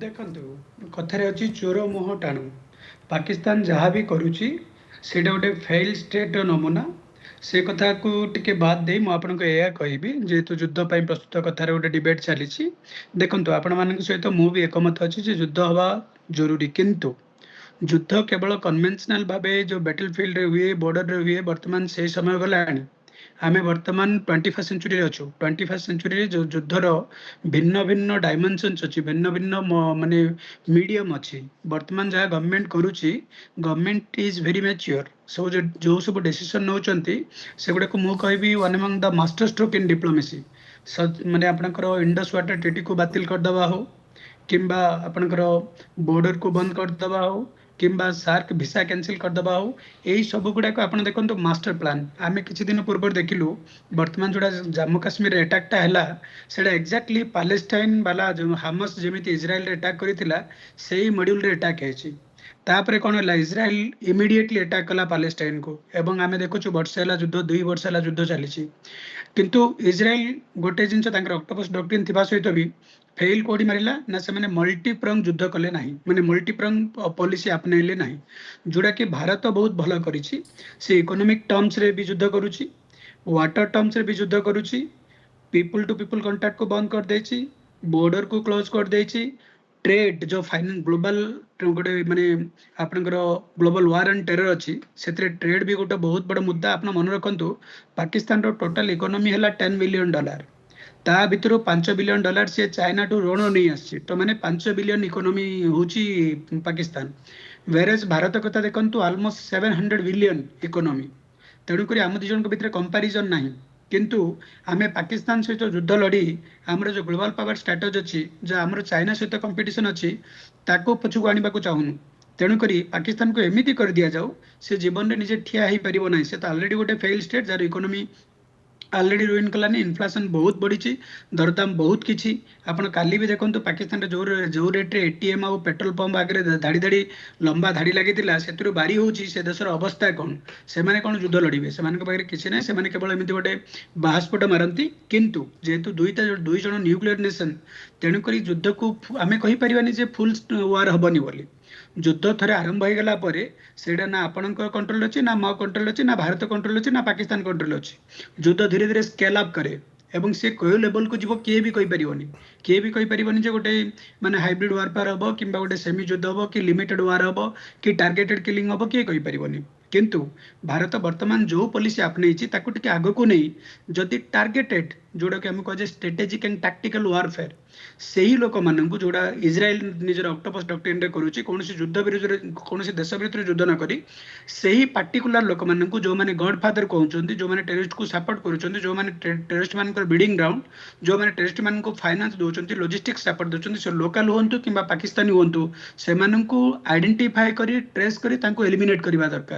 ଦେଖନ୍ତୁ, କଥାରେ ଅଛି ଚୋର ମୁହଁ ଟାଣୁ। ପାକିସ୍ତାନ ଯାହା ବି କରୁଛି ସେଇଟା ଗୋଟେ ଫେଲ୍ ଷ୍ଟେଟ୍‌ର ନମୁନା। ସେ କଥାକୁ ଟିକେ ବାଦ୍ ଦେଇ ମୁଁ ଆପଣଙ୍କୁ ଏଇଆ କହିବି, ଯେହେତୁ ଯୁଦ୍ଧ ପାଇଁ ପ୍ରସ୍ତୁତ କଥାରେ ଗୋଟେ ଡିବେଟ୍ ଚାଲିଛି। ଦେଖନ୍ତୁ, ଆପଣମାନଙ୍କ ସହିତ ମୁଁ ବି ଏକମତ ଅଛି ଯେ ଯୁଦ୍ଧ ହେବା ଜରୁରୀ। କିନ୍ତୁ ଯୁଦ୍ଧ କେବଳ କନଭେନ୍ସନାଲ ଭାବେ ଯୋଉ ବ୍ୟାଟଲ୍ ଫିଲ୍ଡରେ ହୁଏ, ବର୍ଡରରେ ହୁଏ, ବର୍ତ୍ତମାନ ସେଇ ସମୟ ଗଲାଣି। ଆମେ ବର୍ତ୍ତମାନ 21st ସେଞ୍ଚୁରୀରେ ଅଛୁ। 21st ସେଞ୍ଚୁରୀରେ ଯୋଉ ଯୁଦ୍ଧର ଭିନ୍ନ ଭିନ୍ନ ଡାଇମେନସନ୍ସ ଅଛି, ଭିନ୍ନ ଭିନ୍ନ ମାନେ ମିଡିୟମ ଅଛି। ବର୍ତ୍ତମାନ ଯାହା ଗଭର୍ଣ୍ଣମେଣ୍ଟ କରୁଛି, ଗଭର୍ଣ୍ଣମେଣ୍ଟ ଇଜ ଭେରି ମ୍ୟାଚିଓର। ସବୁ ଯୋଉ ସବୁ ଡିସିସନ ନେଉଛନ୍ତି ସେଗୁଡାକୁ ମୁଁ କହିବି one among the master stroke in diplomacy. ମାନେ ଆପଣଙ୍କର ଇଣ୍ଡସ୍ ୱାଟର ଟ୍ରିଟିକୁ ବାତିଲ କରିଦେବା ହଉ, କିମ୍ବା ଆପଣଙ୍କର ବୋର୍ଡରକୁ ବନ୍ଦ କରିଦେବା ହଉ, କିମ୍ବା ସାର୍କ ଭିସା କ୍ୟାନସେଲ କରିଦେବା ହଉ, ଏଇ ସବୁ ଗୁଡାକ ଆପଣ ଦେଖନ୍ତୁ ମାଷ୍ଟର ପ୍ଲାନ୍। ଆମେ କିଛି ଦିନ ପୂର୍ବରୁ ଦେଖିଲୁ, ବର୍ତ୍ତମାନ ଯୋଉଟା ଜାମ୍ମୁ କାଶ୍ମୀରରେ ଆଟାକଟା ହେଲା, ସେଇଟା ଏକ୍ଜାକ୍ଟଲି ପାଲେଷ୍ଟାଇନ ବାଲା ଯୋଉ ହାମସ୍ ଯେମିତି ଇସ୍ରାଏଲରେ ଆଟାକ୍ କରିଥିଲା, ସେଇ ମଡ୍ୟୁଲରେ ଆଟାକ୍ ହେଇଛି। ତାପରେ କଣ ହେଲା, ଇସ୍ରାଏଲ ଇମିଡିଏଟଲି ଆଟାକ୍ କଲା ପାଲେଷ୍ଟାଇନକୁ, ଏବଂ ଆମେ ଦେଖୁଛୁ ବର୍ଷେ ହେଲା ଯୁଦ୍ଧ, 2 ବର୍ଷ ହେଲା ଯୁଦ୍ଧ ଚାଲିଛି। କିନ୍ତୁ ଇସ୍ରାଏଲ ଗୋଟେ ଜିନିଷ, ତାଙ୍କର ଅକ୍ଟୋପସ୍ ଡକ୍ଟ୍ରିନ୍ ଥିବା ସହିତ ବି ଫେଲ୍ କୋଉଠି ମାରିଲା ନା, ସେମାନେ ମଲ୍ଟିପ୍ରଙ୍ଗ ଯୁଦ୍ଧ କଲେ ନାହିଁ, ମାନେ ମଲ୍ଟିପ୍ରଙ୍ଗ ପଲିସି ଆପନେଇଲେ ନାହିଁ, ଯୋଉଟା କି ଭାରତ ବହୁତ ଭଲ କରିଛି। ସେ ଇକୋନୋମିକ ଟର୍ମସରେ ବି ଯୁଦ୍ଧ କରୁଛି, ୱାଟର ଟର୍ମସରେ ବି ଯୁଦ୍ଧ କରୁଛି, ପିପୁଲ ଟୁ ପିପୁଲ କଣ୍ଟାକ୍ଟକୁ ବନ୍ଦ କରିଦେଇଛି, ବୋର୍ଡରକୁ କ୍ଲୋଜ କରିଦେଇଛି। ଟ୍ରେଡ୍ ଯୋଉ ଫାଇନାନ୍ସ ଗ୍ଲୋବାଲ ଗୋଟେ ମାନେ ଆପଣଙ୍କର ଗ୍ଲୋବାଲ ୱାର୍ ଆଣ୍ଡ ଟେରର ଅଛି, ସେଥିରେ ଟ୍ରେଡ୍ ବି ଗୋଟେ ବହୁତ ବଡ଼ ମୁଦ୍ଦା। ଆପଣ ମନେ ରଖନ୍ତୁ, ପାକିସ୍ତାନର ଟୋଟାଲ ଇକୋନୋମି ହେଲା $10 ବିଲିୟନ। ତା ଭିତରୁ $5 ବିଲିୟନ ସିଏ ଚାଇନାଠୁ ଋଣ ନେଇ ଆସିଛି। ତ ମାନେ $5 ବିଲିୟନ ଇକୋନୋମି ହଉଛି ପାକିସ୍ତାନ। ଭେରେଜ ଭାରତ କଥା ଦେଖନ୍ତୁ, ଅଲମୋଷ୍ଟ $700 ବିଲିୟନ ଇକୋନୋମି। ତେଣୁକରି ଆମ ଦି ଜଣଙ୍କ ଭିତରେ କମ୍ପାରିଜନ ନାହିଁ। କିନ୍ତୁ ଆମେ ପାକିସ୍ତାନ ସହିତ ଯୁଦ୍ଧ ଲଢି ଆମର ଯୋଉ ଗ୍ଲୋବାଲ ପାୱାର ଷ୍ଟ୍ରାଟେଜି ଅଛି, ଯୋଉ ଆମର ଚାଇନା ସହିତ କମ୍ପିଟିସନ ଅଛି, ତାକୁ ପଛକୁ ଆଣିବାକୁ ଚାହୁଁନୁ। ତେଣୁକରି ପାକିସ୍ତାନକୁ ଏମିତି କରିଦିଆଯାଉ, ସେ ଜୀବନରେ ନିଜେ ଠିଆ ହେଇପାରିବ ନାହିଁ। ସେ ତ ଅଲରେଡି ଗୋଟେ ଫେଲ୍ ଷ୍ଟେଟ୍, ଯାହାର ଇକୋନୋମି ଅଲରେଡି ରୁଇନ୍ କଲାନି। ଇନଫ୍ଲେସନ ବହୁତ ବଢିଛି, ଦରଦାମ ବହୁତ କିଛି। ଆପଣ କାଲି ବି ଦେଖନ୍ତୁ, ପାକିସ୍ତାନରେ ଯୋଉ ରେଟ୍ରେ ଏଟିଏମ୍ ଆଉ ପେଟ୍ରୋଲ ପମ୍ପ ଆଗରେ ଧାଡି ଧାଡି ଲମ୍ବା ଧାଡି ଲାଗିଥିଲା, ସେଥିରୁ ବାରି ହଉଛି ସେ ଦେଶର ଅବସ୍ଥା କଣ। ସେମାନେ କଣ ଯୁଦ୍ଧ ଲଢିବେ? ସେମାନଙ୍କ ପାଖରେ କିଛି ନାହିଁ, ସେମାନେ କେବଳ ଏମିତି ଗୋଟେ ବାହାସ୍ଫୋଟ ମାରନ୍ତି। କିନ୍ତୁ ଯେହେତୁ ଦୁଇ ଜଣ ନ୍ୟୁକ୍ଲିୟର ନେସନ, ତେଣୁକରି ଯୁଦ୍ଧକୁ ଆମେ କହିପାରିବାନି ଯେ ଫୁଲ ୱାର ହବନି ବୋଲି। ଯୁଦ୍ଧ ଥରେ ଆରମ୍ଭ ହେଇଗଲା ପରେ ସେଇଟା ନା ଆପଣଙ୍କ କଣ୍ଟ୍ରୋଲ ଅଛି, ନା ମୋ କଣ୍ଟ୍ରୋଲ ଅଛି, ନା ଭାରତ କଣ୍ଟ୍ରୋଲ ଅଛି, ନା ପାକିସ୍ତାନ କଣ୍ଟ୍ରୋଲ ଅଛି। ଯୁଦ୍ଧ ଧୀରେ ଧୀରେ ସ୍କେଲ ଅପ୍ କରେ, ଏବଂ ସେ କୋଉ ଲେବଲକୁ ଯିବ କିଏ ବି କହିପାରିବନି। କିଏ ବି କହିପାରିବନି ଯେ ଗୋଟେ ମାନେ ହାଇବ୍ରିଡ ୱାରଫେୟାର ହବ, କିମ୍ବା ଗୋଟେ ସେମି ଯୁଦ୍ଧ ହବ, କି ଲିମିଟେଡ ୱାର ହବ, କି ଟାର୍ଗେଟେଡ କିଲିଂ ହବ, କିଏ କହିପାରିବନି। କିନ୍ତୁ ଭାରତ ବର୍ତ୍ତମାନ ଯୋଉ ପଲିସି ଆପଣେଇଛି, ତାକୁ ଟିକେ ଆଗକୁ ନେଇ ଯଦି ଟାର୍ଗେଟେଡ, ଯୋଉଟାକି ଆମେ କୁହାଯାଏ ଷ୍ଟ୍ରାଟେଜିକ ଆଣ୍ଡ ଟାକ୍ଟିକାଲ ୱାରଫେୟାର, ସେହି ଲୋକମାନଙ୍କୁ, ଯୋଉଟା ଇସ୍ରାଏଲ ନିଜର ଅକ୍ଟୋପସ୍ ଡକ୍ଟ୍ରିନରେ କରୁଛି, କୌଣସି ଯୁଦ୍ଧ ବିରୁଦ୍ଧରେ, କୌଣସି ଦେଶ ବିରୁଦ୍ଧରେ ଯୁଦ୍ଧ ନ କରି ସେହି ପାର୍ଟିକୁଲାର ଲୋକମାନଙ୍କୁ, ଯୋଉମାନେ ଗଡ୍ ଫାଦର କହୁଛନ୍ତି, ଯୋଉମାନେ ଟେରରିଷ୍ଟକୁ ସପୋର୍ଟ କରୁଛନ୍ତି, ଯୋଉମାନେ ଟେରରିଷ୍ଟ ମାନଙ୍କର ବ୍ରିଡିଂ ଗ୍ରାଉଣ୍ଡ, ଯୋଉମାନେ ଟେରରିଷ୍ଟ ମାନଙ୍କୁ ଫାଇନାନ୍ସ ଦଉଛନ୍ତି, ଲଜିଷ୍ଟିକ୍ସ ସପୋର୍ଟ ଦଉଛନ୍ତି, ସେ ଲୋକାଲ ହୁଅନ୍ତୁ କିମ୍ବା ପାକିସ୍ତାନୀ ହୁଅନ୍ତୁ, ସେମାନଙ୍କୁ ଆଇଡେଣ୍ଟିଫାଏ କରି, ଟ୍ରେସ୍ କରି, ତାଙ୍କୁ ଏଲିମିନେଟ୍ କରିବା ଦରକାର।